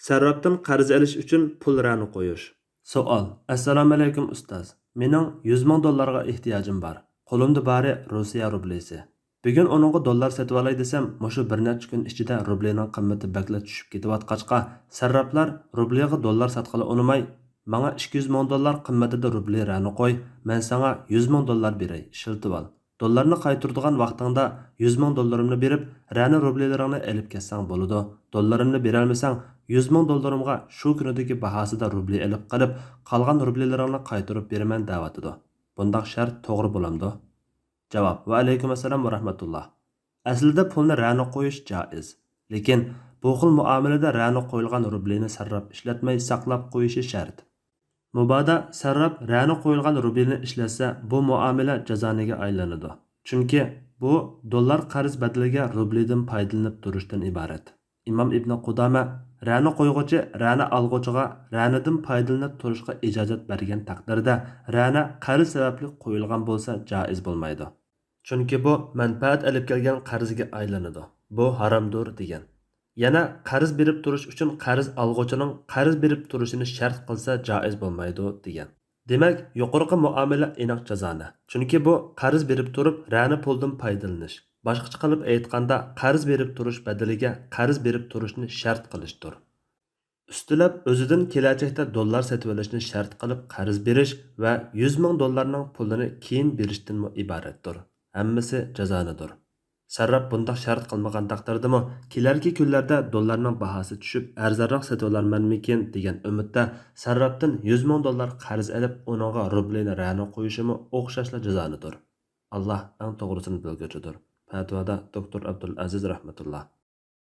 Sarrafdan qarz olish uchun pul rani qo'yish. Savol. Assalomu alaykum ustoz. Mening 100 ming dollarga ehtiyojim bor. Qo'limda bari Rossiya rublisi. Bugun onunga dollar sotib olay desam, mushu bir necha kun ichida rublening qimmati bakla tushib ketayotqachqa, sarraflar rublga dollar sotqili unamay, "Menga 200 ming dollar qimmatida rubli rani qo'y, men sana 100 ming dollar beray, ishiltib ol. Dollarni qaytaradigan vaqtingda 100 ming dollarimni berib, rani rublilaringni elib ketsang bo'ladi. Dollarimni berolmasang 100 ming dollarimga shu kunidagi bahosida rubli elib qilib, qolgan rublilaringni qaytarib beraman da'vatidir. Bundaq shart to'g'ri bo'lamdi? Javob. Va alaykum assalom va rahmatulloh. Aslida pulni rani qo'yish joiz. Lekin bu xil muomalada rani qo'yilgan rublini sarraf ishlatmay saqlab qo'yishi shart. Mubodo sarraf rani qo'yilgan rublini ishlatsa, bu muomala jazoniga aylanadi. Chunki bu dollar qarz badaliga rublidan foydalanib turishdan iborat. Imom Ibn Qudama rani qo'yg'uchi rani olg'uchiga ranidan foydalanib turishga ijozat bergan taqdirda rani qarz sababli qo'yilgan bo'lsa joiz bo'lmaydi. Chunki bu manfaat olib kelgan qarzga aylanadi. Bu haromdir degan. Yana qarz berib turish uchun qarz olg'uchining qarz berib turishini shart qilsa joiz bo'lmaydi degan. Demak, yuqorqi muomala aniq jazoni. Chunki bu qarz berib turib rani puldan foydalanish. Boshqacha qilib aytganda, qarz berib turish badaliga qarz berib turishni shart qilishdir. Üstülab o'zidan kelajakda dollar sotib olishni shart qilib qarz berish va 100 ming dollarning pulini keyin berishdan iboratdir. Hammasi jazonidir. Sarraf bundaq shart qilmagan taqdirdami, kelarki kunlarda dollarning bahosi tushib, arzonroq sotib olarmanmikin degan umidda sarrafdan 100 ming dollar qarz olib, uningga rublini rani qo'yishimi o'xshashla jazonidir. Alloh eng to'g'risini bilguchidir. Fatvoda Dr. Abdul Aziz rahmatulloh.